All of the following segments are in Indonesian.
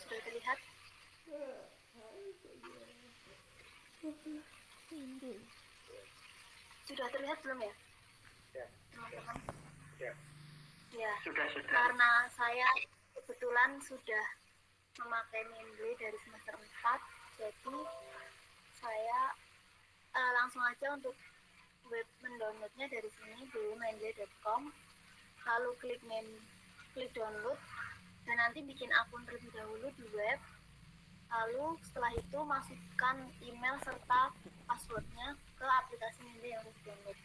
sudah terlihat? Sudah terlihat belum ya? Teman-teman? Ya. Sudah. Karena saya kebetulan sudah memakai Mendeley dari semester 4, jadi saya langsung aja untuk web mendownloadnya dari sini dulu, mendeley.com, lalu klik download, dan nanti bikin akun terlebih dahulu di web. Lalu setelah itu masukkan email serta passwordnya ke aplikasi Mendeley yang harus download.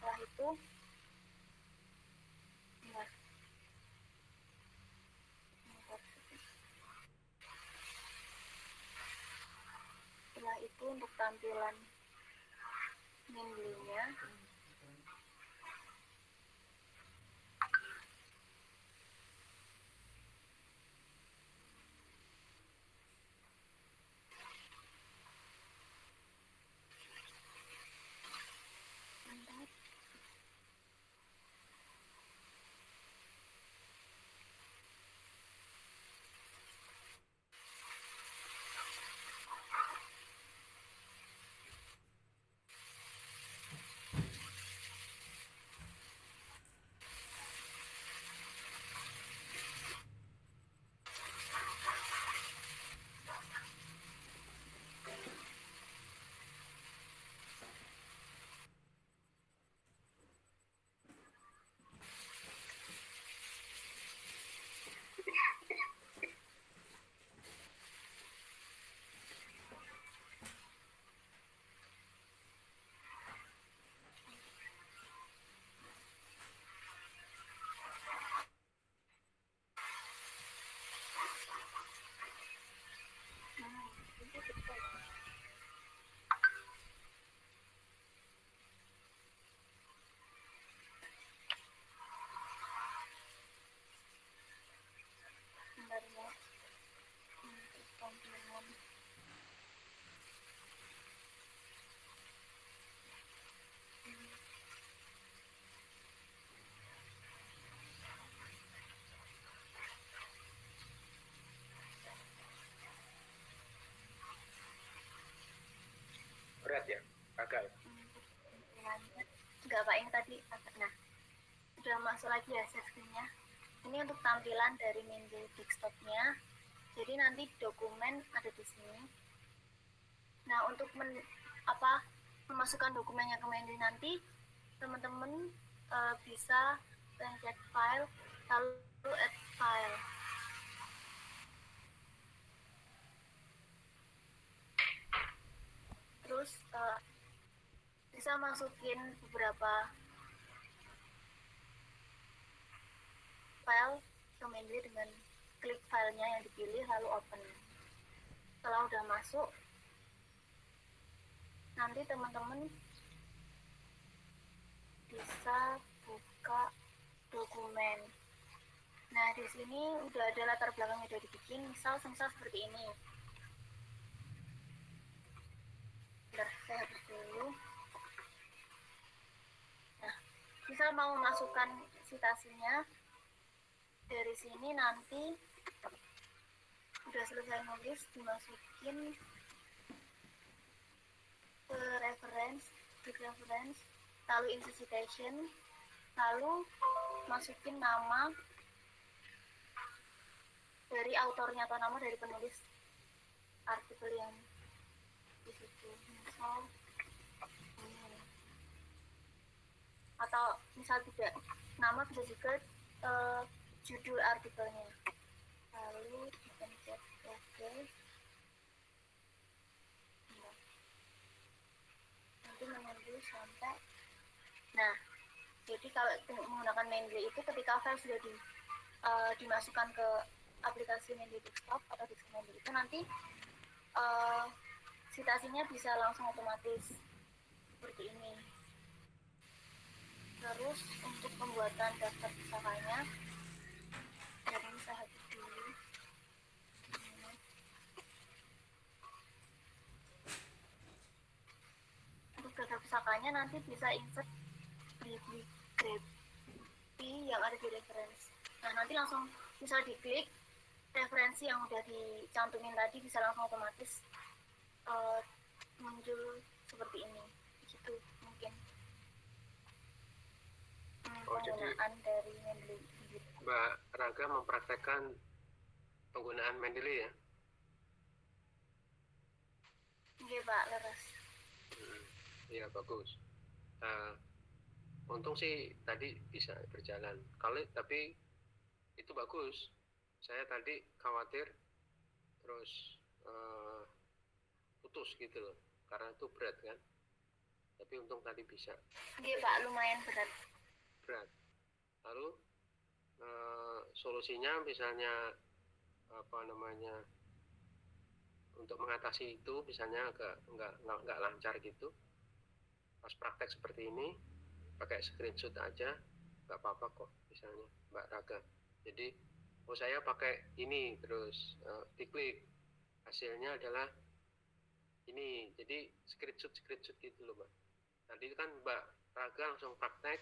Setelah itu untuk tampilan Mendeley-nya, berat ya, agak nggak Pak, yang tadi. Nah, udah masuk lagi ya share screen-nya. Ini untuk tampilan dari Mendeley desktop-nya. Jadi nanti dokumen ada di sini. Nah, untuk memasukkan dokumennya ke Mendeley nanti, teman-teman bisa pencet file, lalu add file. Terus bisa masukin beberapa file ke Mendeley dengan klik filenya yang dipilih lalu open. Setelah udah masuk, nanti teman-teman bisa buka dokumen. Nah, di sini udah ada latar belakangnya udah dibikin, misal seperti ini. Bentar, saya hapus dulu. Nah, misal mau masukkan citasinya, dari sini nanti udah selesai nulis, dimasukin ke reference, lalu insert citation, lalu masukin nama dari autornya atau nama dari penulis artikel yang di situ, misal ini. Atau misal tidak nama, bisa juga judul artikelnya, lalu pencet OK. Nanti menunggu sampai. Nah, jadi kalau menggunakan Mendeley itu ketika file sudah dimasukkan ke aplikasi Mendeley desktop atau desktop Mendeley itu, nanti citasinya bisa langsung otomatis seperti ini. Terus untuk pembuatan daftar pusakanya, jadi saya hapus dulu. Untuk daftar pusakanya nanti bisa insert bibliografi yang ada di reference. Nah, nanti langsung bisa diklik, referensi yang udah dicantumin tadi bisa langsung otomatis muncul seperti ini gitu mungkin penggunaan dari Mendeley. Mbak Raga mempraktekkan penggunaan Mendeley ya? Iya Pak, leres. Iya bagus. Untung sih tadi bisa berjalan. Tapi itu bagus. Saya tadi khawatir terus putus gitu loh, karena itu berat kan. Tapi untung tadi bisa. Iya Pak, lumayan berat. Lalu solusinya misalnya untuk mengatasi itu misalnya nggak lancar gitu, pas praktek seperti ini pakai screenshot aja nggak apa-apa kok, misalnya Mbak Raga. Jadi saya pakai ini terus diklik hasilnya adalah ini, jadi screenshot gitu loh Mbak. Tadi kan Mbak Raga langsung praktek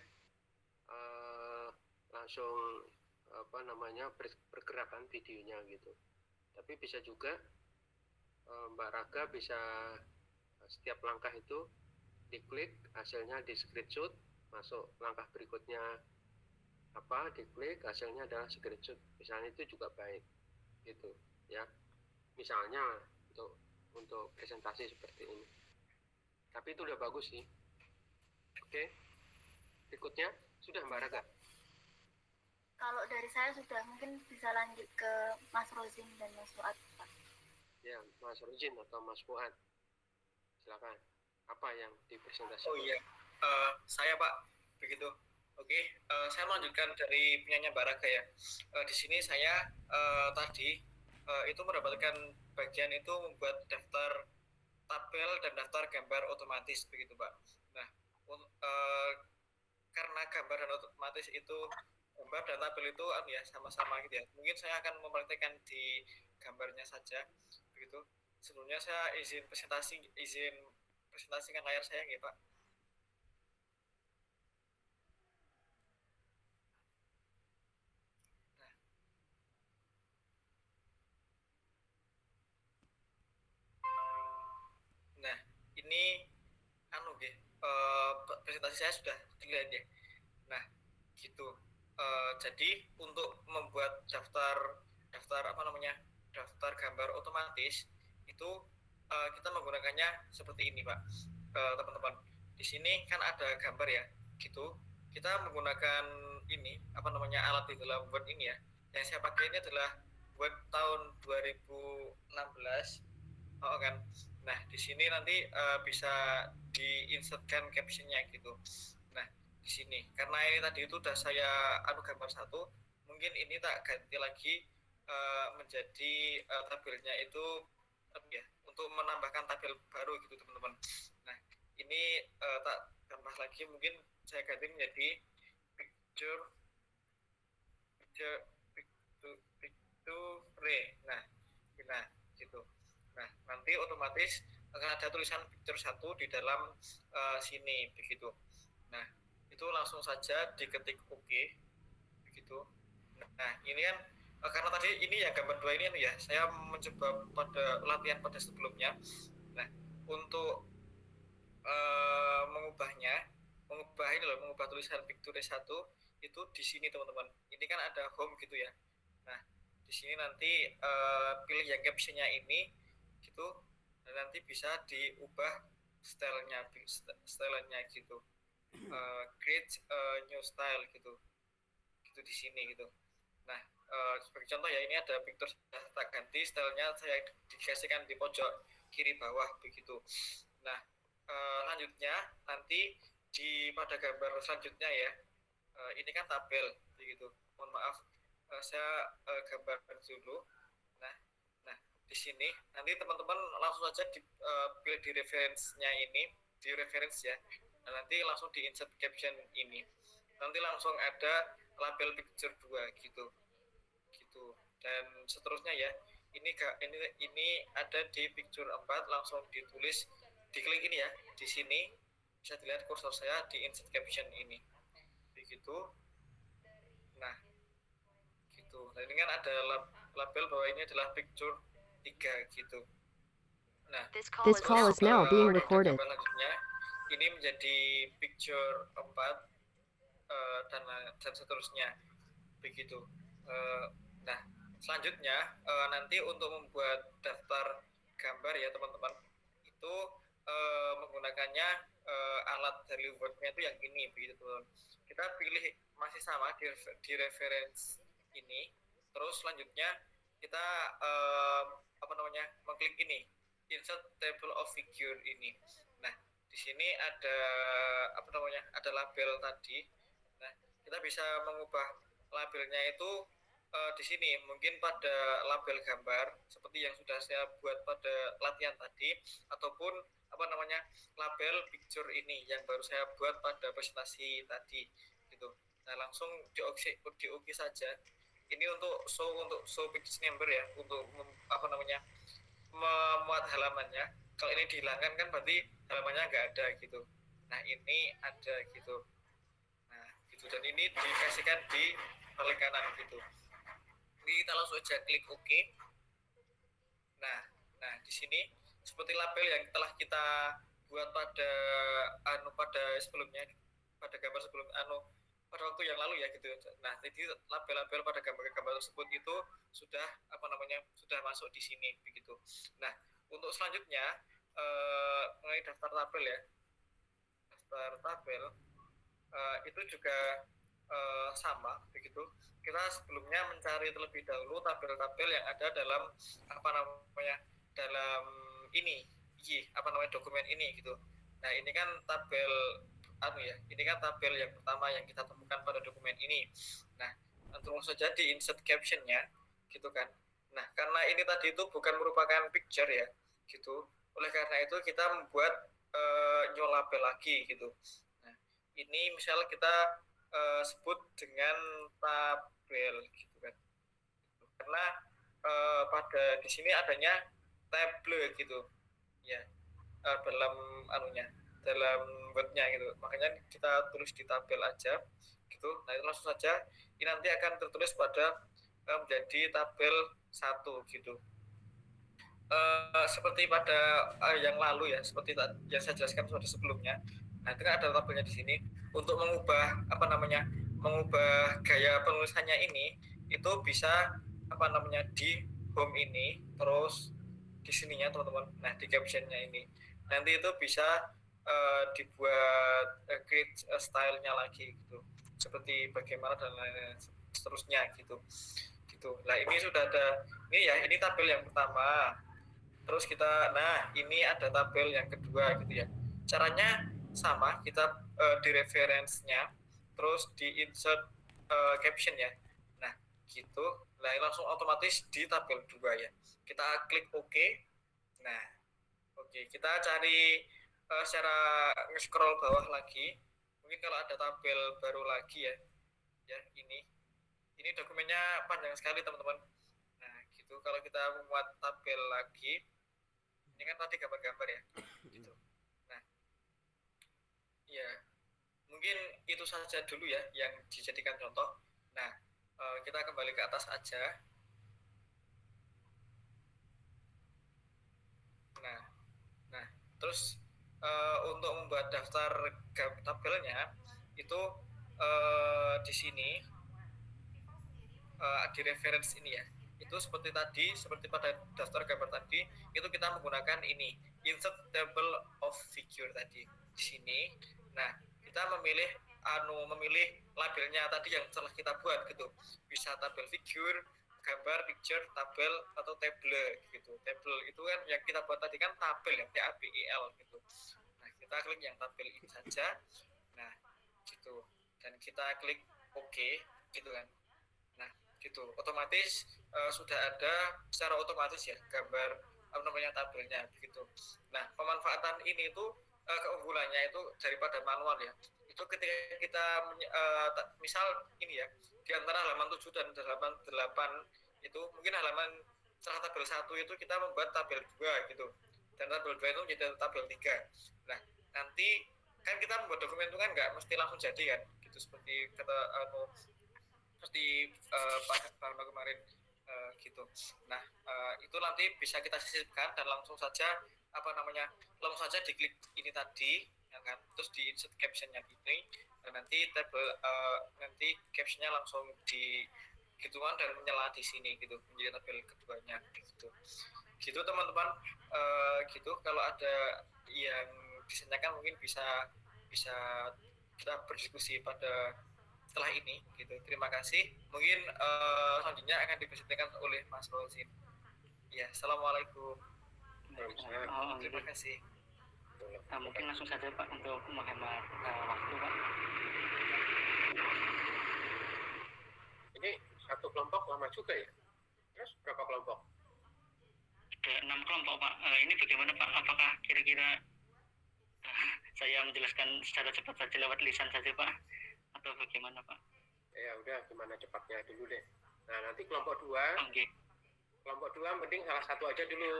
langsung pergerakan videonya gitu. Tapi bisa juga Mbak Raga bisa setiap langkah itu diklik, hasilnya di screenshot, masuk langkah berikutnya diklik, hasilnya adalah screenshot, misalnya, itu juga baik gitu ya, misalnya untuk presentasi seperti ini. Tapi itu udah bagus sih. Oke, berikutnya sudah Mbak Raga. Kalau dari saya sudah, mungkin bisa lanjut ke Mas Rozin dan Mas Fuad Pak. Ya, Mas Rozin atau Mas Fuad, silakan. Apa yang dipresentasikan? Oh iya, saya Pak, begitu. Oke, saya melanjutkan dari penyanyi Mbak Raga ya. Di sini saya tadi itu mendapatkan bagian itu membuat daftar tabel dan daftar gambar otomatis begitu Pak. Nah, karena gambar dan otomatis itu gambar dan tabel itu ya sama-sama gitu ya. Mungkin saya akan mempraktekkan di gambarnya saja begitu. Sebelumnya saya izin presentasikan layar saya ya Pak. Nah, ini presentasi saya sudah dilihat ya. Nah, gitu. Jadi untuk membuat daftar gambar otomatis itu kita menggunakannya seperti ini Pak. Teman-teman, di sini kan ada gambar ya, gitu. Kita menggunakan ini alat di dalam Word ini ya. Yang saya pakai ini adalah Word tahun 2016. Oh kan. Nah, di sini nanti bisa diinsertkan captionnya gitu. Nah, di sini karena ini tadi itu udah saya gambar satu, mungkin ini tak ganti lagi menjadi tabelnya itu ya, untuk menambahkan tabel baru gitu teman-teman. Nah, ini tak tambah lagi, mungkin saya ganti menjadi picture. Nah, gitu. Nah, nanti otomatis akan ada tulisan picture 1 di dalam sini begitu. Nah, itu langsung saja diketik OK begitu. Nah, ini kan karena tadi ini ya gambar 2 ini ya, saya mencoba pada latihan pada sebelumnya. Nah, untuk mengubah tulisan picture 1 itu di sini teman-teman. Ini kan ada home gitu ya. Nah, di sini nanti pilih yang captionnya ini gitu, dan nanti bisa diubah stylenya gitu. Create new style gitu di sini gitu. Nah, sebagai contoh ya, ini ada picture tak ganti, stylenya saya dikasihkan di pojok kiri bawah begitu. Nah, lanjutnya nanti pada gambar selanjutnya ya, ini kan tabel begitu. Mohon maaf, saya gambar dulu. Nah, di sini nanti teman-teman langsung saja pilih di reference-nya ini, di reference ya. Nah, nanti langsung di insert caption ini. Nanti langsung ada label picture 2 gitu. Dan seterusnya ya. Ini ada di picture 4, langsung ditulis, diklik ini ya, di sini bisa dilihat kursor saya di insert caption ini begitu. Nah, gitu. Nah, ini kan ada label bahwa ini adalah picture 3 gitu. Nah, This call is now being recorded. gambar selanjutnya ini menjadi picture 4 dan seterusnya begitu. Nah, selanjutnya nanti untuk membuat daftar gambar ya teman-teman, itu menggunakannya alat dari Word-nya itu yang ini begitu teman-teman. Kita pilih masih sama di reference ini, terus selanjutnya kita mengklik ini insert table of figure ini. Nah, di sini ada ada label tadi. Nah, kita bisa mengubah labelnya itu di sini mungkin pada label gambar seperti yang sudah saya buat pada latihan tadi, ataupun label picture ini yang baru saya buat pada presentasi tadi gitu. Nah, langsung di saja. Ini untuk show page number ya, untuk memuat halamannya. Kalau ini dihilangkan kan berarti halamannya nggak ada gitu. Nah, ini ada gitu. Nah, gitu, dan ini dikasihkan di paling kanan gitu. Ini kita langsung aja klik OK. Nah, di sini seperti label yang telah kita buat pada sebelumnya, pada gambar sebelum pada waktu yang lalu ya gitu. Nah, jadi label-label pada gambar-gambar tersebut itu sudah sudah masuk di sini begitu. Nah, untuk selanjutnya mengenai daftar tabel ya. Daftar tabel itu juga sama begitu. Kita sebelumnya mencari terlebih dahulu tabel-tabel yang ada dalam dalam dokumen ini gitu. Nah, ini kan tabel ini kan tabel yang pertama yang kita temukan pada dokumen ini. Nah, langsung saja di insert captionnya gitu kan. Nah, karena ini tadi itu bukan merupakan picture ya gitu, oleh karena itu kita membuat new label lagi gitu. Nah, ini misalnya kita sebut dengan tabel gitu kan, karena pada di sini adanya table gitu ya, dalam wordnya gitu, makanya kita tulis di tabel aja gitu. Nah, itu langsung saja ini nanti akan tertulis pada menjadi tabel 1 gitu. Seperti pada yang lalu ya, seperti yang saya jelaskan pada sebelumnya. Nah, itu kan ada tabelnya di sini. Untuk mengubah mengubah gaya penulisannya ini, itu bisa di home ini, terus di sininya teman-teman. Nah, di captionnya ini nanti itu bisa dibuat create style-nya lagi gitu, seperti bagaimana dan lain-lain seterusnya gitu. Nah, ini sudah ada ini tabel yang pertama. Terus ini ada tabel yang kedua gitu ya. Caranya sama, kita di reference-nya, terus di insert caption ya. Nah, gitu. Nah, langsung otomatis di tabel 2 ya. Kita klik OK. Nah, oke, kita cari secara nge-scroll bawah lagi. Mungkin kalau ada tabel baru lagi ya. Ya, ini dokumennya panjang sekali teman-teman. Nah, gitu. Kalau kita membuat tabel lagi, ini kan tadi gambar-gambar ya. Gitu. Nah, ya, mungkin itu saja dulu ya yang dijadikan contoh. Nah, kita kembali ke atas aja. Nah, terus untuk membuat daftar tabelnya itu di sini di reference ini ya, itu seperti pada daftar gambar tadi, itu kita menggunakan ini insert table of figure tadi di sini. Nah, kita memilih labelnya tadi yang telah kita buat gitu, bisa tabel figure, gambar, picture, tabel, atau table gitu. Table itu kan yang kita buat tadi kan tabel ya, TABEL gitu. Nah, kita klik yang tabel ini saja. Nah, gitu. Dan kita klik OK gitu kan. Nah, gitu. Otomatis sudah ada secara otomatis ya gambar tabelnya begitu. Nah, pemanfaatan ini itu keunggulannya itu daripada manual ya. Itu ketika kita misal ini ya, di antara halaman 7 dan halaman 8 itu mungkin halaman setelah tabel 1 itu kita membuat tabel 2 gitu, dan tabel 2 itu menjadi tabel 3. Nah, nanti kan kita membuat dokumen itu kan nggak mesti langsung jadi kan gitu, seperti kata seperti Pak Parma kemarin gitu. Nah, itu nanti bisa kita sisipkan dan langsung saja langsung saja diklik ini tadi, ya kan? Terus di insert captionnya gini, dan nanti nanti captionnya langsung di gituan dan menyala di sini gitu, menjadi tabel keduanya gitu. Gitu teman-teman. Gitu kalau ada yang ditanyakan mungkin bisa kita berdiskusi pada setelah ini gitu. Terima kasih. Mungkin selanjutnya akan dipresentasikan oleh Mas Rozin. Ya, assalamualaikum. Terima kasih. Mungkin langsung saja Pak untuk menghemat waktu Pak. Ini satu kelompok lama juga ya? Terus berapa kelompok? Ada 6 kelompok Pak. Ini bagaimana Pak? Apakah kira-kira saya menjelaskan secara cepat saja lewat lisan saja Pak? Atau bagaimana Pak? Ya udah, gimana cepatnya dulu deh. Nah nanti kelompok 2, Okay. kelompok 2 mending salah satu aja dulu.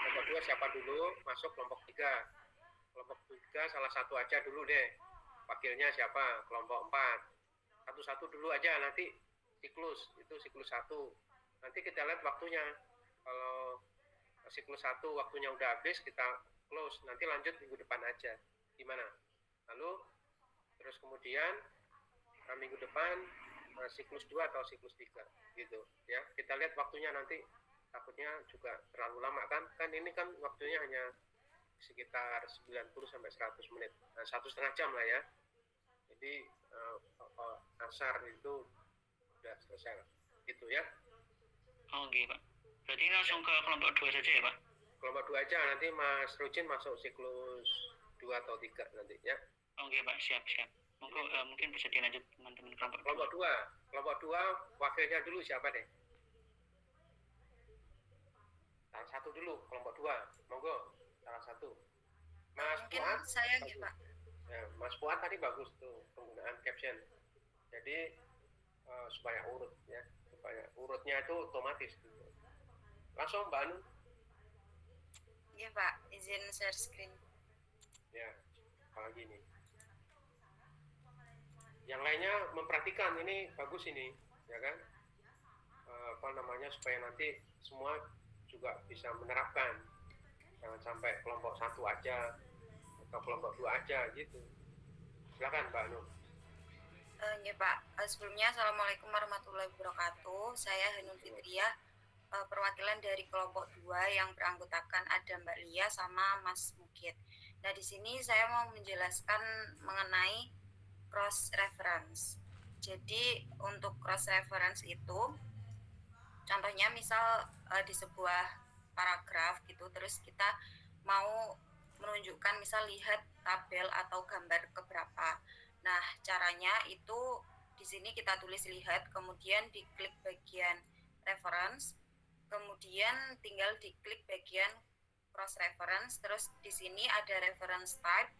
Kelompok 2 siapa dulu, masuk kelompok 3. Kelompok 3 salah satu aja dulu deh. Wakilnya siapa? Kelompok 4. Satu-satu dulu aja, nanti siklus, itu siklus 1. Nanti kita lihat waktunya. Kalau siklus 1 waktunya udah habis, kita close. Nanti lanjut minggu depan aja. Gimana? Lalu, terus kemudian minggu depan siklus 2 atau siklus 3 gitu ya. Kita lihat waktunya nanti, takutnya juga terlalu lama kan ini kan waktunya hanya sekitar 90 sampai 100 menit. Nah, 1,5 jam lah ya. Jadi asar itu udah selesai gitu ya. Oke Pak. Berarti langsung ke kelompok 2 saja ya Pak? Kelompok 2 aja, nanti Mas Rujin masuk siklus 2 atau 3 nanti ya. Oke Pak, siap. Monggo mungkin bisa dilanjut teman-teman kelompok 2. Kelompok 2 wakilnya dulu siapa deh? Salah satu dulu, kelompok 2. Monggo, salah satu. Mas Mungkin Fuad. saya ya Pak. Ya, Mas Fuad tadi bagus tuh penggunaan caption. Jadi supaya urut ya, supaya urutnya itu otomatis gitu. Langsung Mbak Anu. Iya Pak, izin share screen. Ya, apalagi nih. Yang lainnya memperhatikan, ini bagus ini, ya kan? Supaya nanti semua juga bisa menerapkan. Jangan sampai kelompok 1 aja atau kelompok 2 aja gitu. Silakan Mbak Anu. Ya Pak, sebelumnya Assalamualaikum warahmatullahi wabarakatuh. Saya Hanun Fitriah, perwakilan dari kelompok 2 yang beranggotakan ada Mbak Lia sama Mas Mukit. Nah, di sini saya mau menjelaskan mengenai cross reference. Jadi untuk cross reference itu contohnya misal di sebuah paragraf gitu, terus kita mau menunjukkan misal lihat tabel atau gambar keberapa. Nah, caranya itu di sini kita tulis lihat, kemudian diklik bagian reference, kemudian tinggal diklik bagian cross reference, terus di sini ada reference type,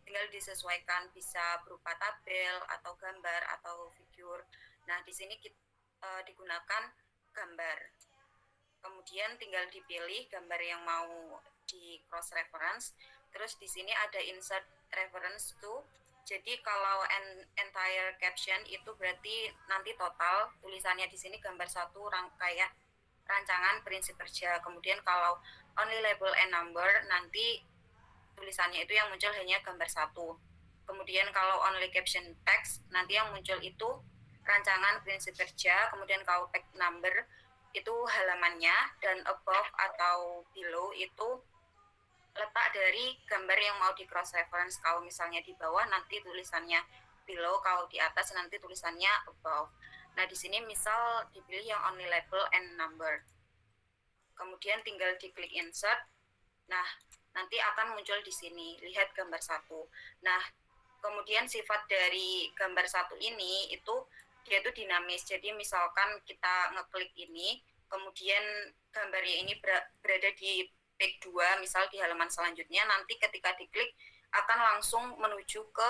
tinggal disesuaikan bisa berupa tabel atau gambar atau figur. Nah, di sini digunakan gambar. Kemudian tinggal dipilih gambar yang mau di cross reference. Terus di sini ada insert reference to. Jadi kalau entire caption itu berarti nanti total tulisannya di sini gambar 1 rangkaian rancangan prinsip kerja. Kemudian kalau only label and number nanti tulisannya itu yang muncul hanya gambar 1. Kemudian kalau only caption text nanti yang muncul itu rancangan prinsip kerja. Kemudian kalau page number itu halamannya, dan above atau below itu letak dari gambar yang mau di cross reference. Kalau misalnya di bawah nanti tulisannya below, kalau di atas nanti tulisannya above. Nah, di sini misal dipilih yang only label and number. Kemudian tinggal diklik insert. Nah, nanti akan muncul di sini, lihat gambar 1. Nah, kemudian sifat dari gambar 1 ini itu dia itu dinamis. Jadi misalkan kita ngeklik ini, kemudian gambarnya ini berada di page 2, misal di halaman selanjutnya, nanti ketika diklik akan langsung menuju ke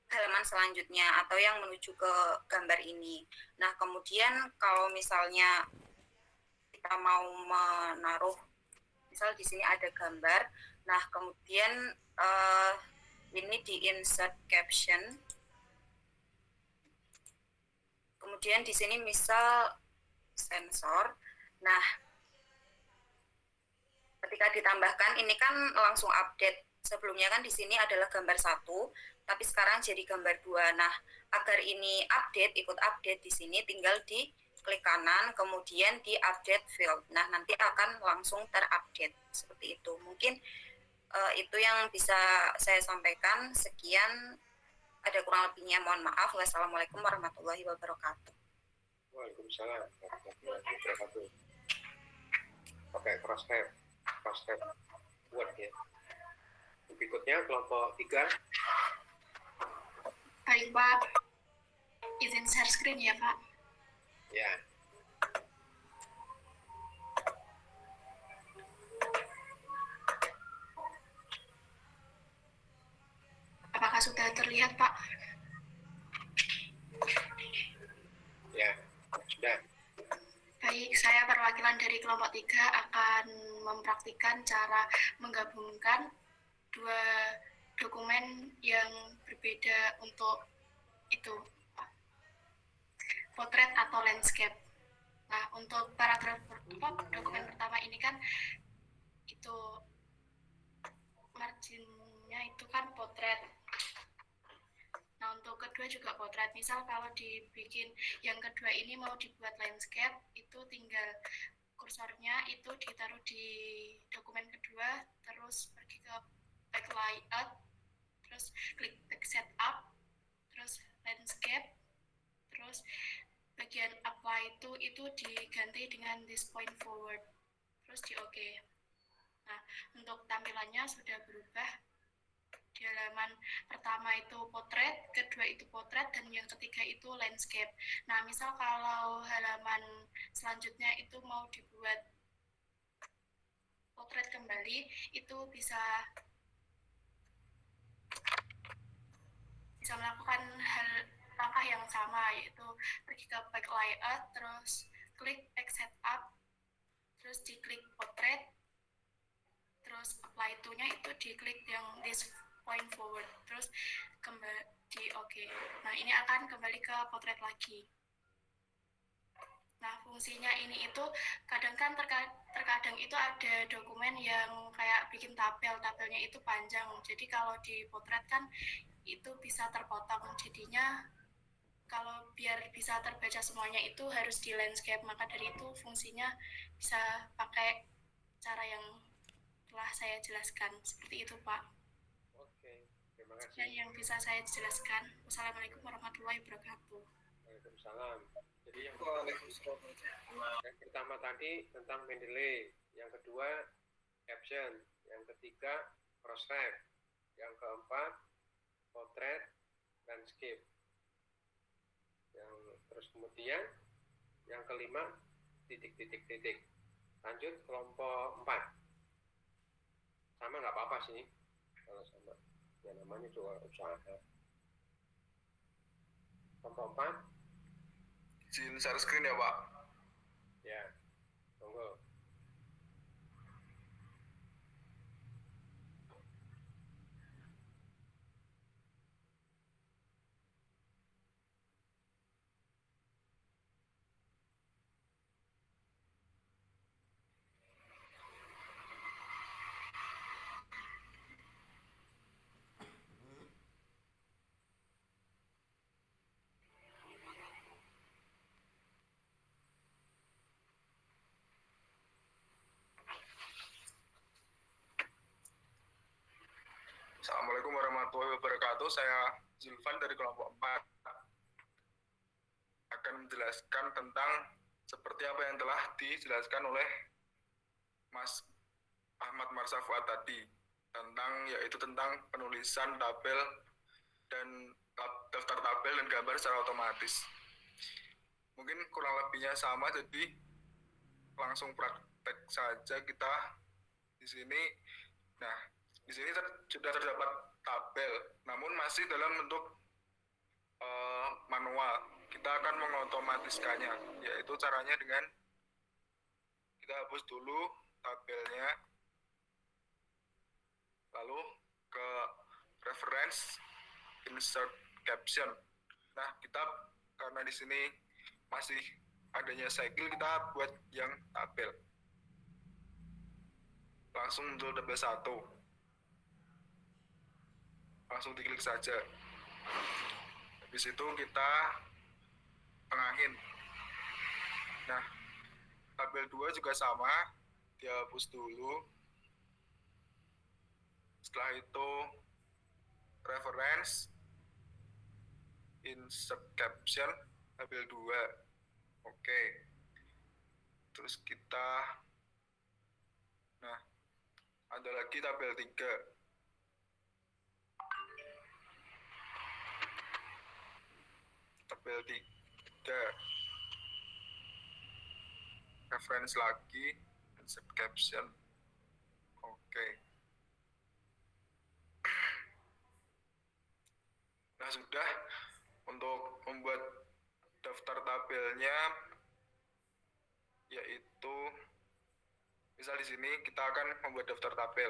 halaman selanjutnya atau yang menuju ke gambar ini. Nah, kemudian kalau misalnya kita mau menaruh, misal di sini ada gambar, nah kemudian ini di insert caption. Kemudian di sini misal sensor. Nah, ketika ditambahkan ini kan langsung update. Sebelumnya kan di sini adalah gambar 1, tapi sekarang jadi gambar 2. Nah, agar ini ikut update di sini tinggal di klik kanan, kemudian di update field. Nah, nanti akan langsung terupdate seperti itu. Mungkin itu yang bisa saya sampaikan. Sekian, ada kurang lebihnya mohon maaf. Wassalamualaikum warahmatullahi wabarakatuh. Waalaikumsalam warahmatullahi wabarakatuh. Pakai crosshair buat ya. Berikutnya kelompok 3. Baik Pak, izin share screen ya Pak. Ya. Apakah sudah terlihat Pak? Ya, sudah. Baik, saya perwakilan dari kelompok 3 akan mempraktikkan cara menggabungkan dua dokumen yang berbeda untuk itu, potret atau landscape. Nah, untuk paragraf dokumen pertama ini kan itu marginnya itu kan potret. Nah, untuk kedua juga potret. Misal kalau dibikin yang kedua ini mau dibuat landscape, itu tinggal kursornya itu ditaruh di dokumen kedua, terus pergi ke back layout, terus klik back setup, terus landscape, terus bagian apply itu diganti dengan this point forward, terus di OK. Nah, untuk tampilannya sudah berubah. Di halaman pertama itu potret, kedua itu potret, dan yang ketiga itu landscape. Nah, misal kalau halaman selanjutnya itu mau dibuat potret kembali, itu bisa melakukan langkah yang sama, yaitu pergi ke back layout, terus klik back setup, terus diklik potret, terus apply to-nya itu diklik yang this point forward, terus kembali di OK. Nah, ini akan kembali ke potret lagi. Nah, fungsinya ini itu kadang kan terkadang itu ada dokumen yang kayak bikin tabelnya itu panjang. Jadi kalau di potret kan itu bisa terpotong. Jadinya kalau biar bisa terbaca semuanya itu harus di landscape. Maka dari itu fungsinya bisa pakai cara yang telah saya jelaskan. Seperti itu, Pak. Oke, terima kasih. Dan yang bisa saya jelaskan. Wassalamualaikum warahmatullahi wabarakatuh. Waalaikumsalam. Jadi yang Waalaikumsalam. pertama tadi tentang Mendeley, yang kedua caption, yang ketiga crosshair, yang keempat potret landscape, yang terus kemudian yang kelima titik. Lanjut kelompok 4. Sama nggak apa-apa sih kalau sama, ya namanya juga usaha. Kelompok 4. Izin share screen ya Pak. Ya, monggo. Assalamualaikum warahmatullahi wabarakatuh. Saya Zulfan dari kelompok 4 akan menjelaskan tentang seperti apa yang telah dijelaskan oleh Mas Ahmad Marsa Fuad tadi, yaitu tentang penulisan tabel dan daftar tabel dan gambar secara otomatis. Mungkin kurang lebihnya sama, jadi langsung praktek saja kita di sini. Nah, di sini sudah terdapat tabel, namun masih dalam bentuk manual. Kita akan mengotomatiskannya, yaitu caranya dengan kita hapus dulu tabelnya, lalu ke reference, insert caption. Nah, kita karena di sini masih adanya cycle kita buat yang tabel. Langsung muncul tabel 1. Langsung diklik saja. Habis itu kita tengahin. Nah, tabel 2 juga sama, dihapus dulu. Setelah itu reference, insert caption, tabel 2. Oke. Terus kita, nah, ada lagi tabel 3. Tabel 3. Reference lagi, insert caption. Oke. Nah, sudah. Untuk membuat daftar tabelnya, yaitu misal di sini kita akan membuat daftar tabel.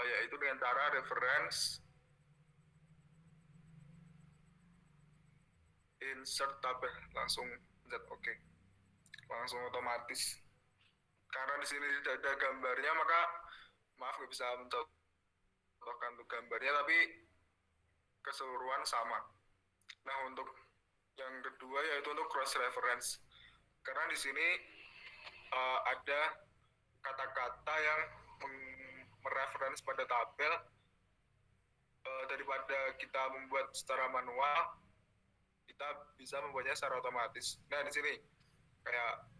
Yaitu dengan cara reference, insert tabel, langsung pencet OK. Langsung otomatis. Karena di sini tidak ada gambarnya, maka maaf nggak bisa mencontohkan untuk gambarnya, tapi keseluruhan sama. Nah, untuk yang kedua yaitu untuk cross reference. Karena di sini ada kata-kata yang mereference pada tabel, daripada kita membuat secara manual, kita bisa membuatnya secara otomatis. Nah, di sini kayak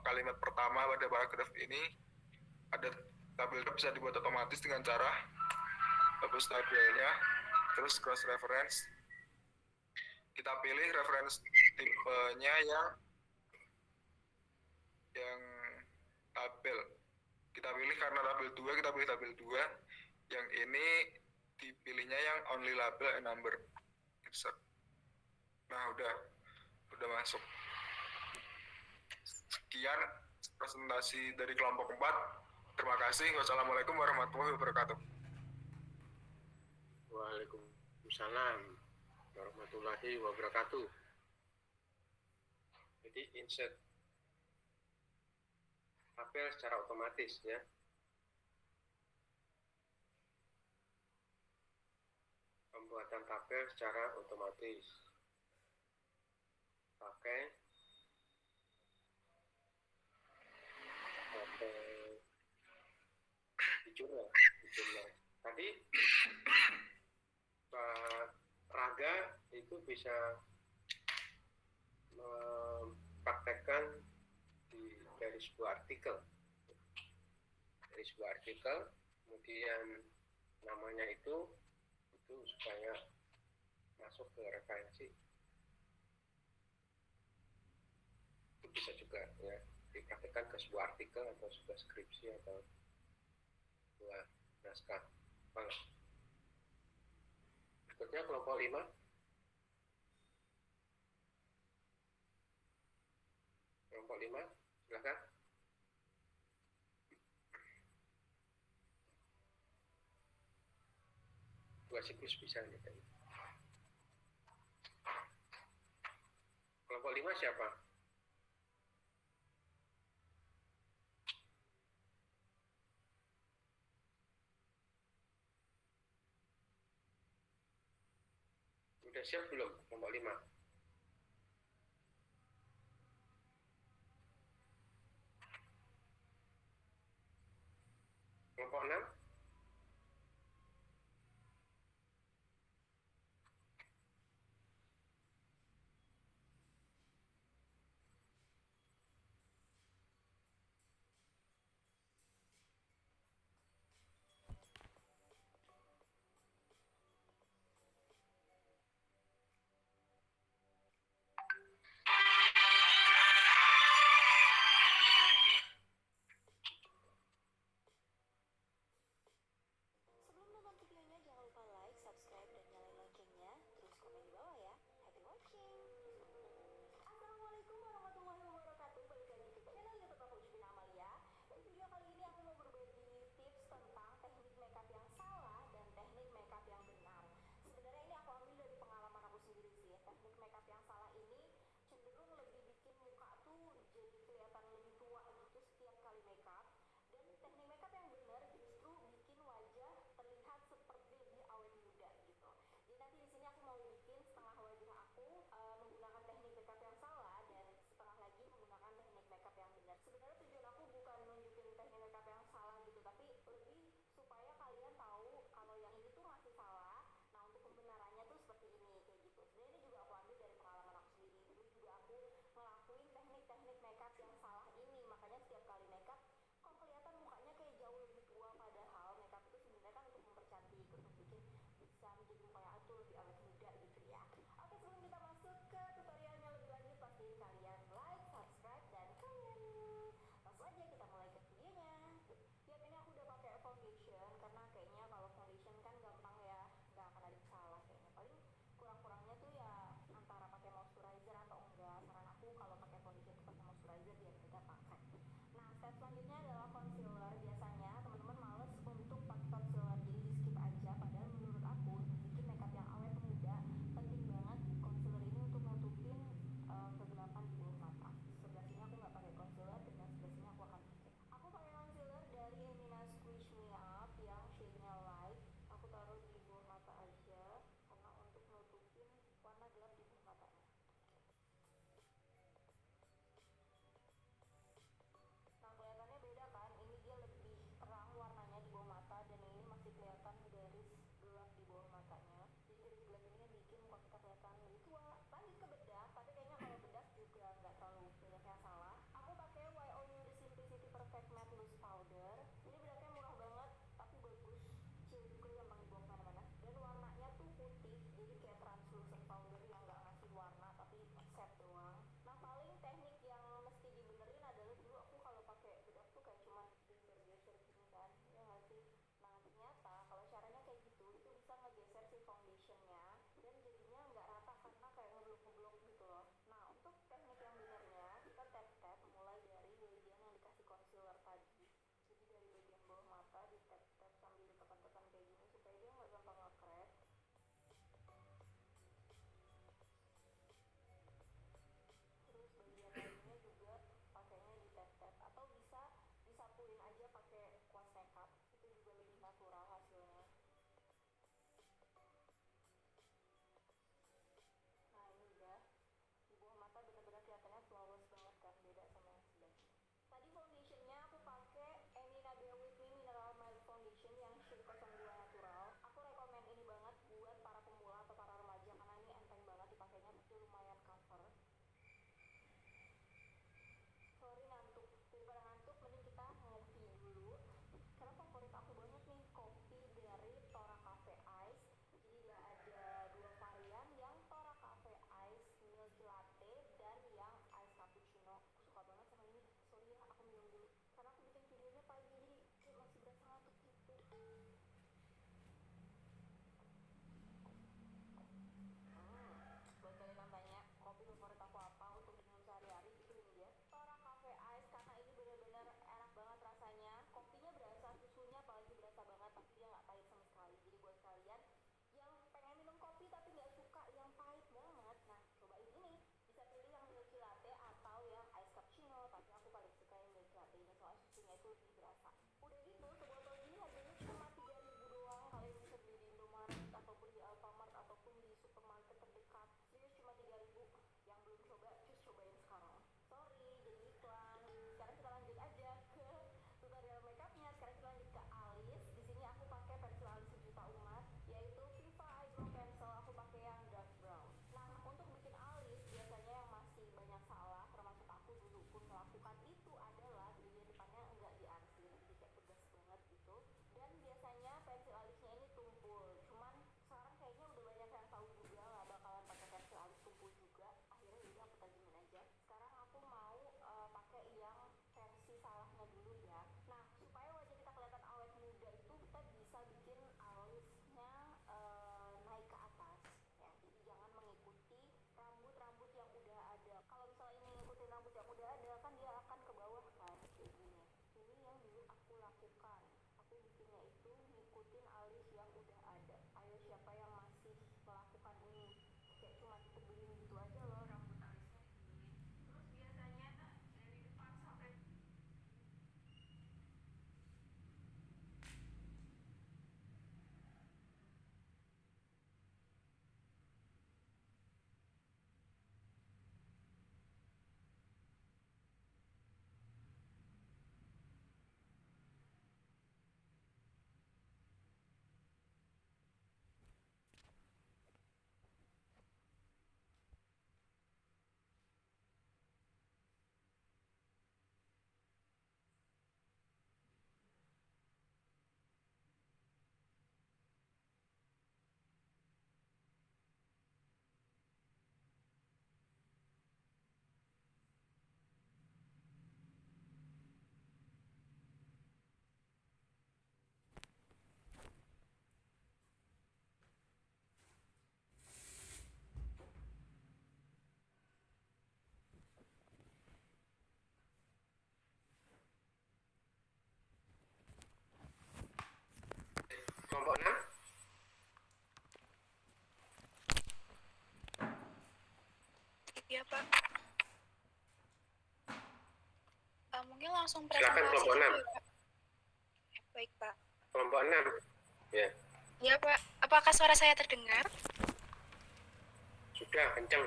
kalimat pertama pada paragraf ini ada tabel bisa dibuat otomatis dengan cara hapus tabelnya, terus cross reference. Kita pilih reference tipenya yang tabel. Kita pilih karena tabel 2, kita pilih tabel 2. Yang ini dipilihnya yang only label and number. Insert. Nah, udah masuk. Sekian presentasi dari kelompok 4. Terima kasih. Wassalamualaikum warahmatullahi wabarakatuh. Waalaikumsalam warahmatullahi wabarakatuh. Jadi insert tabel secara otomatis ya. Pembuatan tabel secara otomatis. Pakai jurnal. Tadi Pak Raga itu bisa mempraktekkan dari sebuah artikel, kemudian namanya itu supaya masuk ke referensi. Itu bisa juga ya dipraktekkan ke sebuah artikel atau sebuah skripsi atau sebuah naskah. Berikutnya kelompok 5. Kelompok 5, silakan. Dua siklus bisa nih. Kelompok 5 siapa? Udah siap belum kelompok 5? Kelompok 6? langsung Silakan presentasi kelompok 6. dulu ya, Pak. Baik, Pak. Kelompok 6. Ya, Ya, Pak. Apakah suara saya terdengar? sudah kencang.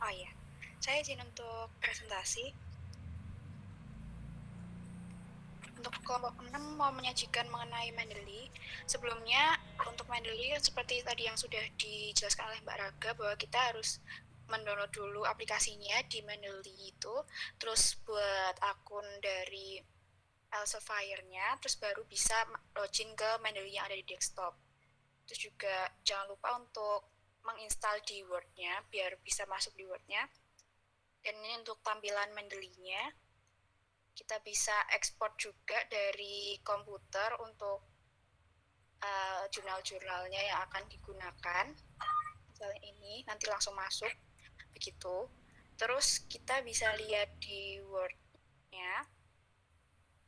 Oh iya. Saya izin untuk presentasi. Untuk kelompok 6 mau menyajikan mengenai Mendeley. Sebelumnya, untuk Mendeley seperti tadi yang sudah dijelaskan oleh Mbak Raga, bahwa kita harus mendownload dulu aplikasinya di Mendeley itu, terus buat akun dari Elsevier-nya, terus baru bisa login ke Mendeley yang ada di desktop. Terus juga jangan lupa untuk menginstal di Word-nya, biar bisa masuk di Word-nya. Dan ini untuk tampilan Mendeley-nya. Kita bisa ekspor juga dari komputer untuk jurnal-jurnalnya yang akan digunakan. Misalnya ini, nanti langsung masuk, begitu. Terus kita bisa lihat di Word-nya.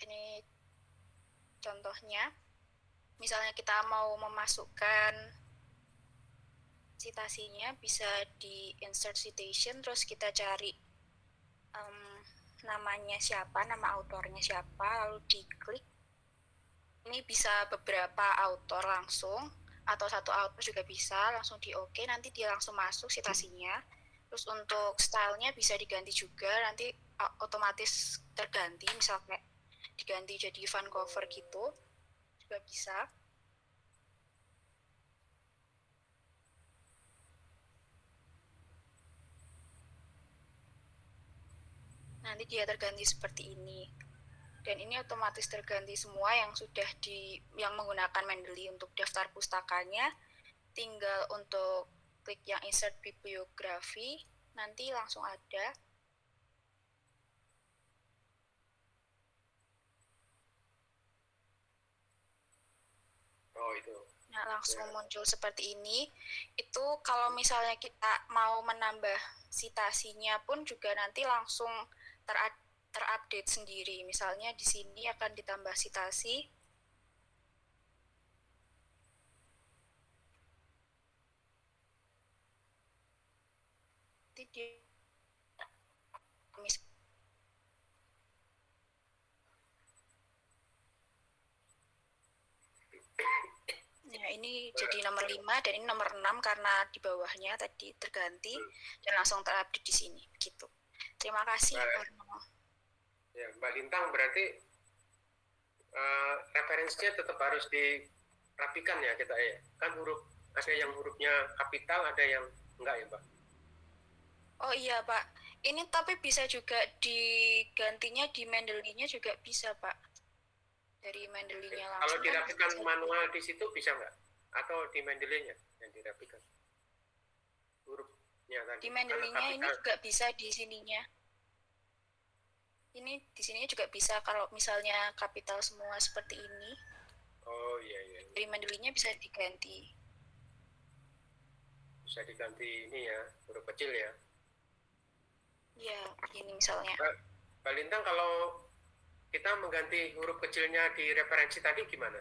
Ini contohnya. Misalnya kita mau memasukkan citasinya, bisa di insert citation, terus kita cari namanya siapa, nama autornya siapa, lalu diklik. Ini bisa beberapa autor langsung, atau satu autor juga bisa, langsung di OK, nanti dia langsung masuk citasinya. Terus untuk stylenya bisa diganti juga, nanti otomatis terganti, misalnya diganti jadi font cover gitu, juga bisa. Nanti dia terganti seperti ini. Dan ini otomatis terganti semua yang sudah yang menggunakan Mendeley untuk daftar pustakanya. Tinggal untuk klik yang insert bibliografi, nanti langsung ada. Oh, itu. Nah, langsung muncul seperti ini. Itu kalau misalnya kita mau menambah citasinya pun juga nanti langsung terupdate sendiri. Misalnya di sini akan ditambah citasi. Nah, ini jadi nomor 5 dan ini nomor 6 karena di bawahnya tadi terganti dan langsung terupdate di sini. Begitu. Terima kasih. Ya, Mbak Lintang, berarti referensinya tetap harus dirapikan ya kita ya. Kan ada yang hurufnya kapital, ada yang enggak ya, Mbak? Oh iya, Pak. Ini tapi bisa juga digantinya di Mendeley-nya juga bisa, Pak. Dari Mendeley-nya langsung. Kalau dirapikan manual di situ bisa nggak? Atau di Mendeley-nya yang dirapikan? Hurufnya tadi. Di Mendeley-nya ini juga bisa di sininya. Ini di sini juga bisa kalau misalnya kapital semua seperti ini. Oh iya iya. Dari Mendeley-nya bisa diganti. Bisa diganti ini ya, huruf kecil ya. Ya, ini misalnya. Mbak Lintang, kalau kita mengganti huruf kecilnya di referensi tadi gimana?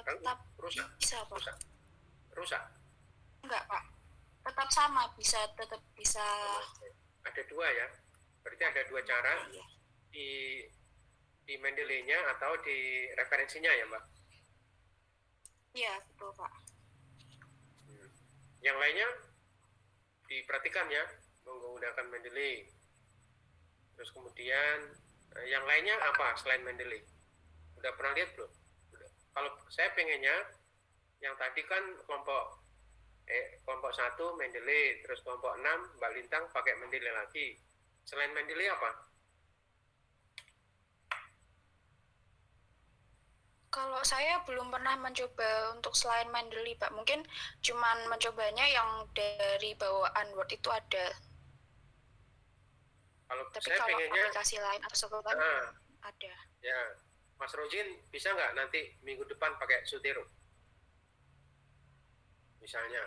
Tetap rusak. Bisa, Pak. Rusak? Enggak, Pak. Tetap sama, tetap bisa. Ada dua ya? Berarti ada dua cara di Mendeley-nya atau di referensinya ya, Mbak? Iya, betul, Pak. Yang lainnya diperhatikan ya, menggunakan Mendeley. Terus kemudian yang lainnya apa selain Mendeley? Udah pernah lihat belum? Udah. Kalau saya pengennya yang tadi kan kelompok 1 Mendeley, terus kelompok 6 Mbak Lintang pakai Mendeley lagi. Selain Mendeley apa? Kalau saya belum pernah mencoba untuk selain Mendeley, Pak. Mungkin cuman mencobanya yang dari bawaan Word itu ada. Tapi saya kalau pengennya aplikasi lain atau sesuatu ada. Ya, Mas Rojin bisa nggak nanti minggu depan pakai Zotero? Misalnya.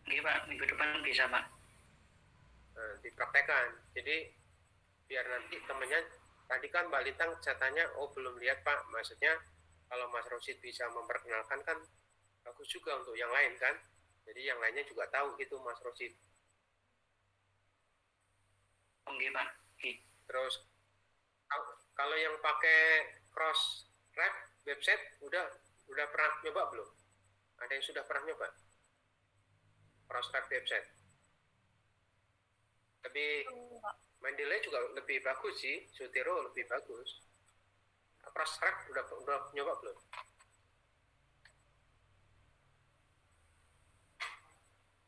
Iya Pak, minggu depan bisa Pak. Nah, dipraktekkan. Jadi biar nanti temennya, tadi kan Mbak Lintang katanya, oh belum lihat Pak. Maksudnya kalau Mas Rosid bisa memperkenalkan kan bagus juga untuk yang lain kan. Jadi yang lainnya juga tahu gitu Mas Rosid. Oke Pak. Oke. Terus kalau yang pakai cross ref website udah pernah nyoba belum? Ada yang sudah pernah nyoba cross ref website? Tapi Mendeley juga lebih bagus sih, Zotero lebih bagus. Cross ref udah nyoba belum?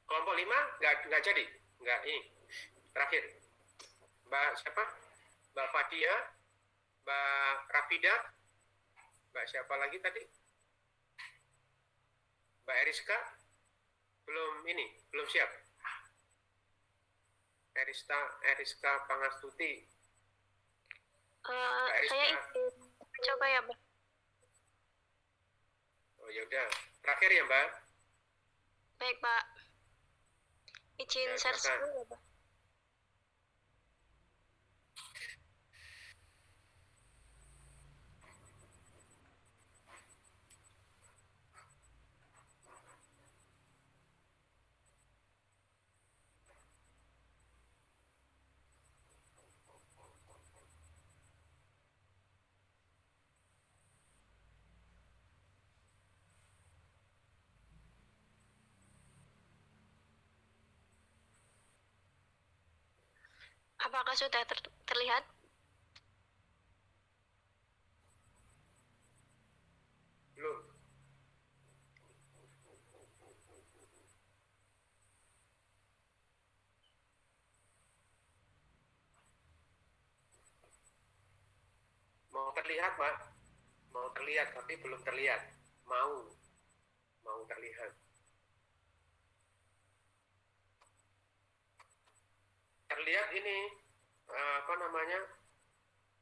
Kelompok 5 nggak jadi, nggak ini. Terakhir, Mbak siapa? Mbak Fadia, Mbak Rafida, Mbak siapa lagi tadi? Mbak Eriska, belum siap. Eriska Pangastuti. Mbak Eriska. Saya izin coba ya, Mbak. Oh ya udah, terakhir ya Mbak. Baik, Pak. Izin Ya, share silakan. screen ya, Pak. Apakah sudah terlihat? Belum. Mau terlihat Pak? Mau terlihat tapi belum terlihat. Mau terlihat. Terlihat ini apa namanya,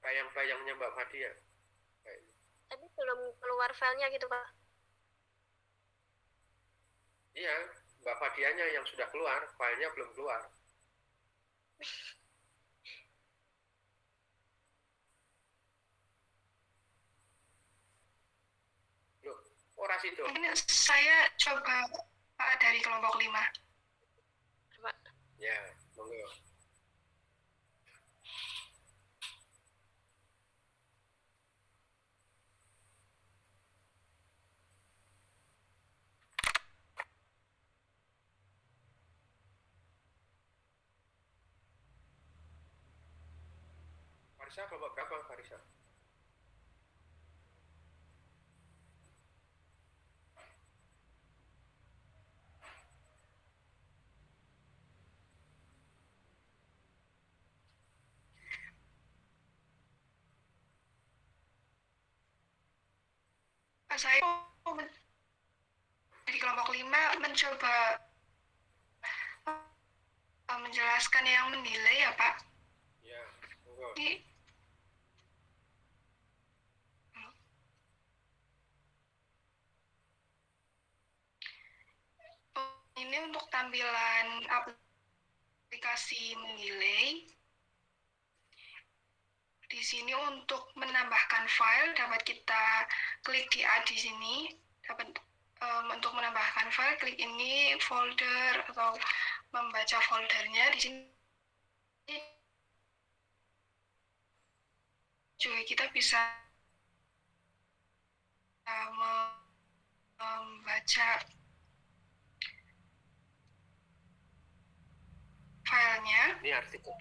bayang-bayangnya Mbak Fadia. Tapi belum keluar filenya gitu, Pak. Iya, Mbak Fadianya yang sudah keluar, filenya belum keluar. Loh, ora situ. Mungkin saya coba Pak dari kelompok 5. Coba. Ya, monggo. Farisa kelompok berapa Farisa? Saya dari kelompok 5 mencoba menjelaskan yang menilai ya Pak. Ya, monggo. Ini untuk tampilan aplikasi menilai. Di sini untuk menambahkan file dapat kita klik di add di sini. Untuk menambahkan file klik ini folder atau membaca foldernya di sini. Juga kita bisa membaca filenya. Ini artikel.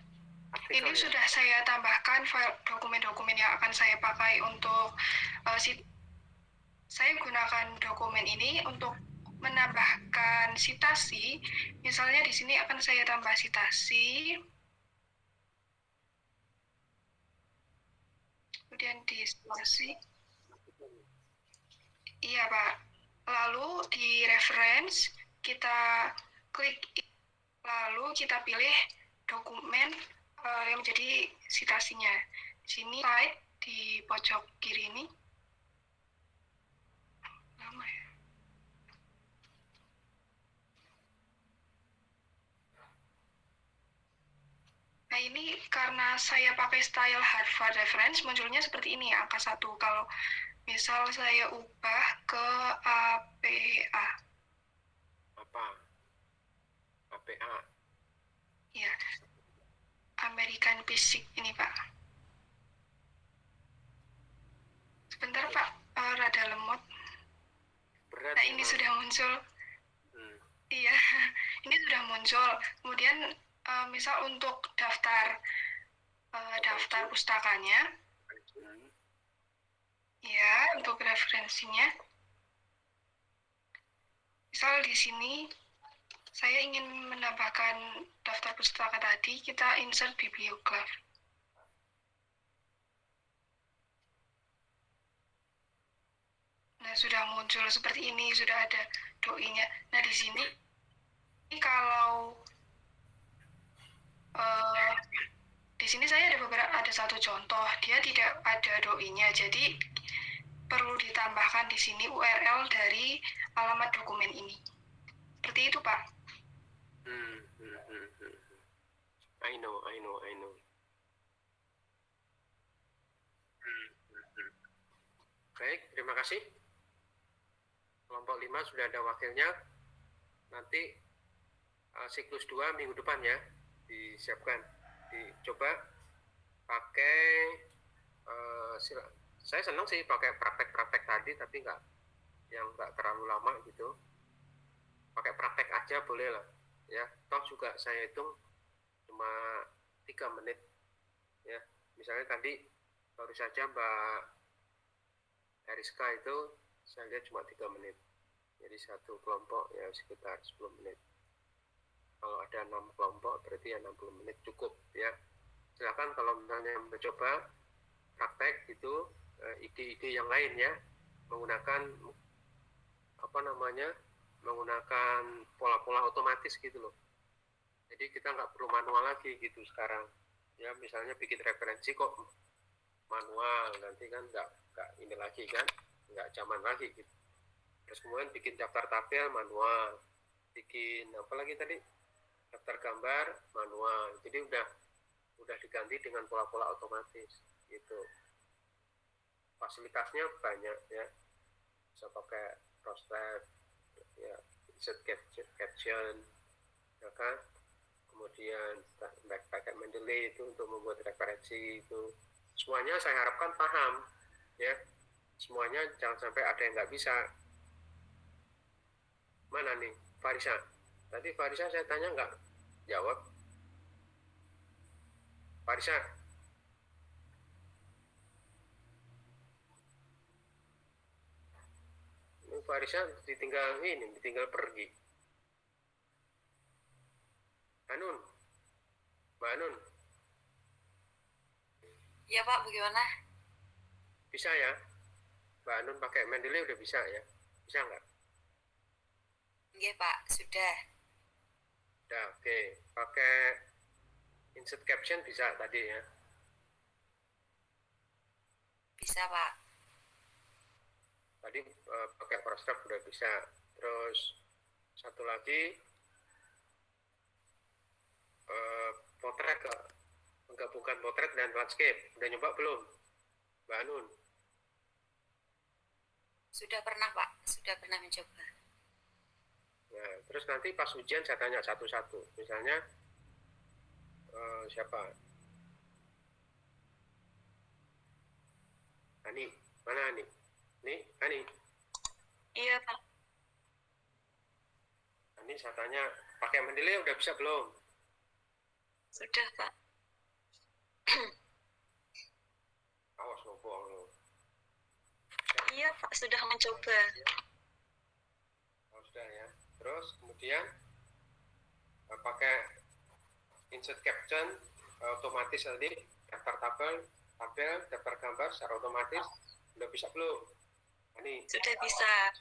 Ini sudah saya tambahkan file dokumen-dokumen yang akan saya pakai untuk saya gunakan dokumen ini untuk menambahkan sitasi. Misalnya di sini akan saya tambah sitasi. Kemudian di sitasi. Iya, Pak. Lalu di reference kita klik, lalu kita pilih dokumen yang menjadi sitasinya. Di sini slide di pojok kiri ini. Lama ya. Nah ini karena saya pakai style hard file reference, munculnya seperti ini angka 1. Kalau misal saya ubah ke APA. Apa? APA. Ya. American Basic ini Pak. Sebentar Pak, rada lemot. Berat. Nah ini sudah muncul. Iya, ini sudah muncul. Kemudian misal untuk daftar pustakanya, ya untuk referensinya. Misal di sini saya ingin menambahkan daftar pustaka tadi, kita insert bibliograph. Nah, sudah muncul seperti ini, sudah ada doi-nya. Nah, di sini kalau di sini saya ada satu contoh, dia tidak ada doi-nya, jadi perlu ditambahkan di sini URL dari alamat dokumen ini. Seperti itu, Pak. I know. Baik, terima kasih. Kelompok 5 sudah ada wakilnya. Nanti siklus 2 minggu depan ya, disiapkan. Dicoba pakai, saya senang sih pakai praktek-praktek tadi, tapi nggak terlalu lama gitu. Pakai praktek aja boleh lah. Ya, toh juga saya hitung cuma 3 menit. Ya, misalnya tadi baru saja Mbak Eriska itu saya lihat cuma 3 menit. Jadi satu kelompok ya sekitar 10 menit. Kalau ada 6 kelompok berarti ya 60 menit cukup ya. Silakan kalau misalnya mencoba praktek gitu, ide-ide yang lain ya, menggunakan menggunakan pola-pola otomatis gitu loh. Jadi kita nggak perlu manual lagi gitu sekarang. Ya misalnya bikin referensi kok manual, nanti kan nggak ini lagi kan, nggak zaman lagi gitu. Terus kemudian bikin daftar tabel manual, bikin apa lagi tadi, daftar gambar manual. Jadi udah diganti dengan pola-pola otomatis gitu. Fasilitasnya banyak ya, bisa pakai Rostet ya, insert caption ya kan, kemudian pakai Mendeley itu untuk membuat referensi itu. Semuanya saya harapkan paham ya, semuanya jangan sampai ada yang nggak bisa. Mana nih Farisa? Tadi Farisa saya tanya nggak jawab. Farisa, Farisa ditinggal pergi. Anun, Mbak Anun. Iya Pak, bagaimana? Bisa ya? Mbak Anun pakai Mendeley udah bisa ya? Bisa nggak? Iya Pak, sudah. Udah, oke. Pakai insert caption bisa tadi ya? Bisa Pak. Tadi pakai Photoshop udah bisa. Terus satu lagi potret, menggabungkan potret dan landscape. Udah nyoba belum, Mbak Anun? Sudah pernah Pak, sudah pernah mencoba. Nah, terus nanti pas ujian saya tanya satu-satu. Misalnya siapa? Ani, mana Ani? Nih, Ani. Iya Pak. Ani saya tanya, pakai Mendeley udah bisa belum? Sudah Pak. Awas ngomong. Iya Pak, sudah mencoba. Oh, sudah ya. Terus kemudian pakai insert caption otomatis tadi, daftar tabel, daftar gambar secara otomatis udah bisa belum? Ini Sudah bisa.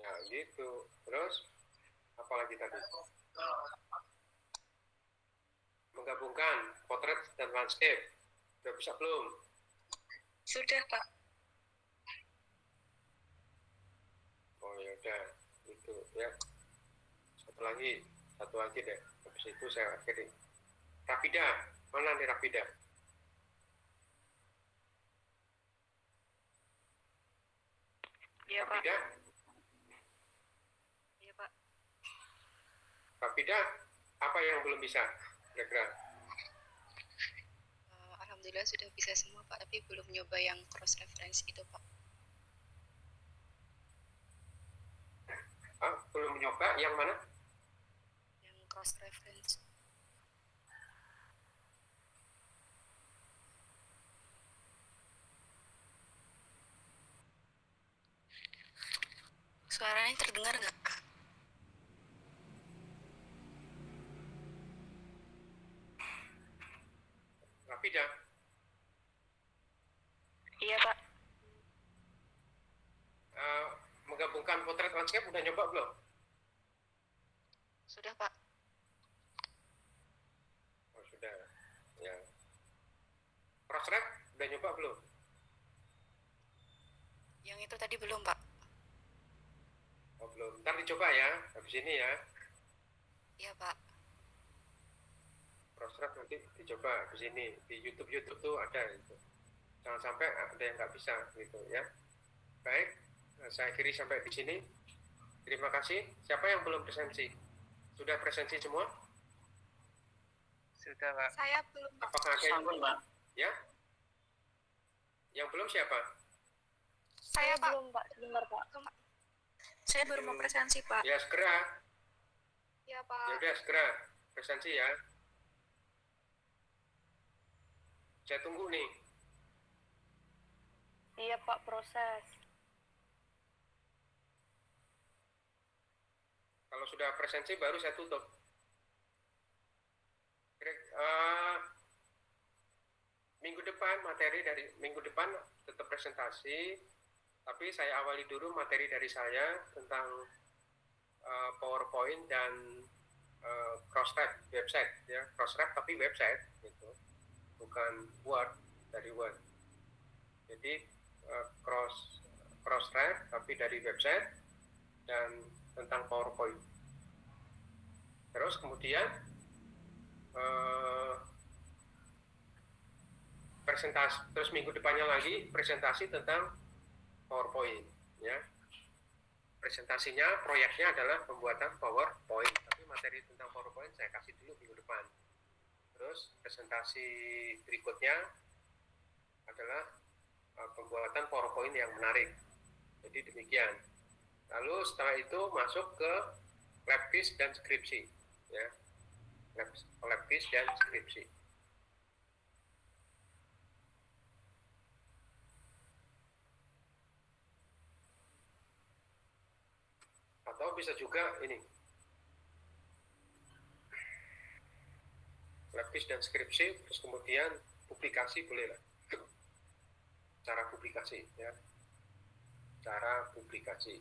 ya gitu. Terus apalagi tadi? Menggabungkan potret dan landscape udah bisa belum? Sudah Pak. Oh ya udah itu ya. Satu lagi deh. Habis itu saya akhiri. Rafida, mana nih Rafida? Iya Pak. Rafida? Iya Pak. Rafida, apa yang belum bisa? kira-kira? Alhamdulillah sudah bisa semua Pak, tapi belum nyoba yang cross reference itu Pak. Belum nyoba yang mana? Yang cross reference. Suaranya terdengar nggak? Rafida? Iya Pak. Menggabungkan potret landscape udah nyoba belum? Sudah Pak. Oh, sudah. Ya. Crossref udah nyoba belum? Yang itu tadi belum Pak. Oh, belum. Ntar dicoba ya, habis ini ya. Iya Pak. Crossref nanti dicoba habis ini. Di YouTube tuh ada itu. Jangan sampai ada yang nggak bisa gitu ya. Baik, saya akhiri sampai di sini. Terima kasih. Siapa yang belum presensi? Sudah presensi semua? Sudah Pak. Saya belum Pak. Apakah ada yang belum? Pak. Ya? Yang belum siapa? Saya Pak. Belum Pak, sebentar Pak. Saya baru mau presensi Pak. Ya segera. Iya Ya Pak. udah segera presensi ya. Saya tunggu nih. Iya Pak, proses. Kalau sudah presensi baru saya tutup. Minggu depan materi dari minggu depan tetap presentasi, tapi saya awali dulu materi dari saya tentang PowerPoint dan Crossref website ya, Crossref tapi website gitu, bukan Word dari Word. Jadi Crossref tapi dari website dan tentang PowerPoint. Terus kemudian presentasi, terus minggu depannya lagi presentasi tentang PowerPoint ya. Presentasinya, proyeknya adalah pembuatan PowerPoint, tapi materi tentang PowerPoint saya kasih dulu minggu depan. Terus presentasi berikutnya adalah pembuatan PowerPoint yang menarik. Jadi demikian. Lalu setelah itu masuk ke lab quiz dan skripsi ya. Lab quiz dan skripsi. Atau bisa juga ini lab quiz dan skripsi, terus kemudian publikasi boleh lah. Cara publikasi ya. Cara publikasi,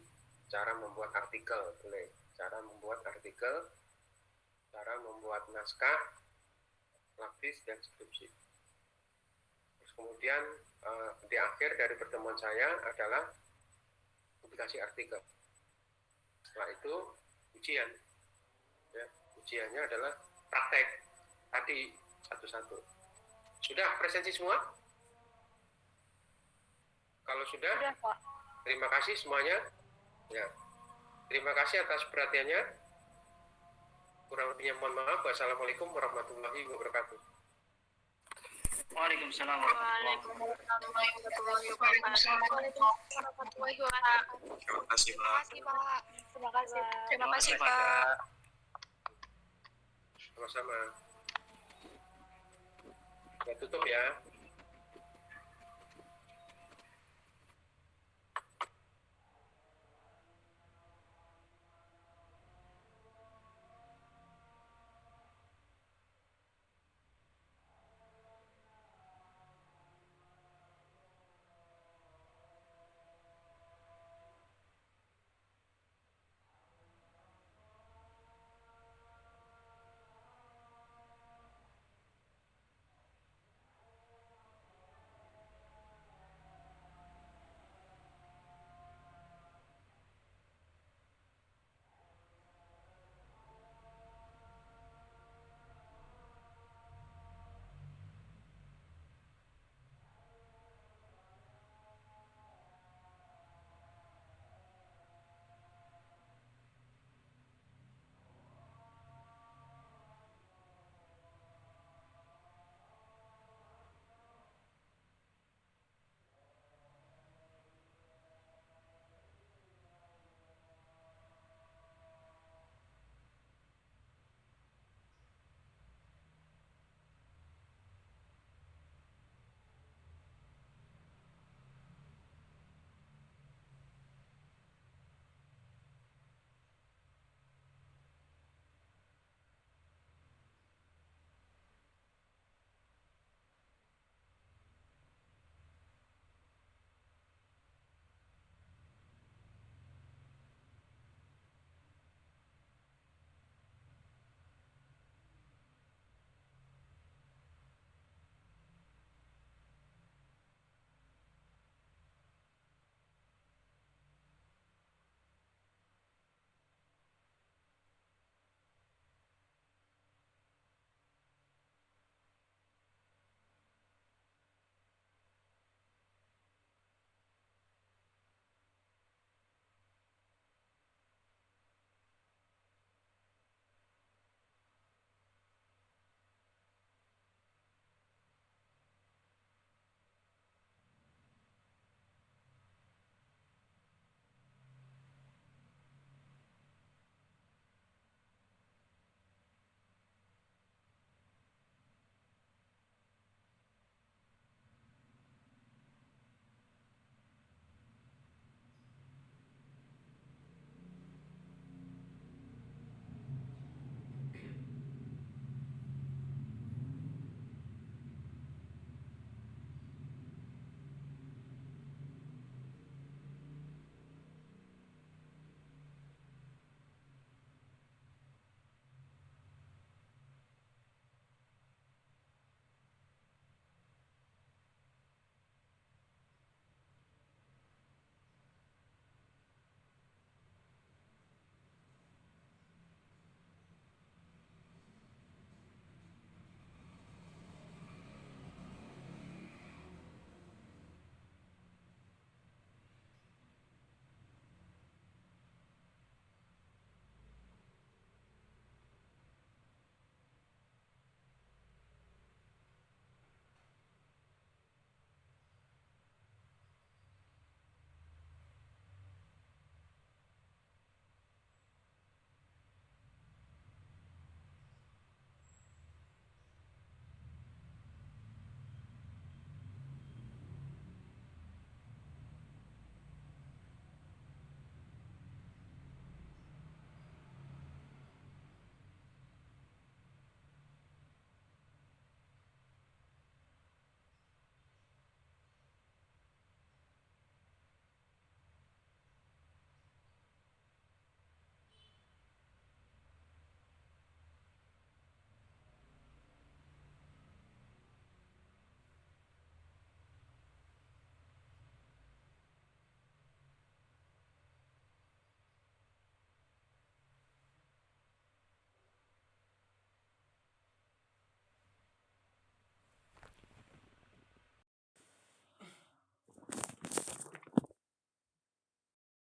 cara membuat artikel boleh, cara membuat artikel, cara membuat naskah, lab quiz dan skripsi. Terus kemudian di akhir dari pertemuan saya adalah publikasi artikel. Setelah itu ujian ya, ujiannya adalah praktek tadi satu-satu. Sudah presensi semua? Kalau sudah, Pak. Terima kasih semuanya. Ya, terima kasih atas perhatiannya. Kurang lebihnya mohon maaf. Wassalamualaikum warahmatullahi wabarakatuh. Waalaikumsalam Waalaikumsalam warahmatullahi wabarakatuh. Terima kasih Pak. Terima kasih. Terima kasih Pak. Sama-sama. Ya, tutup ya.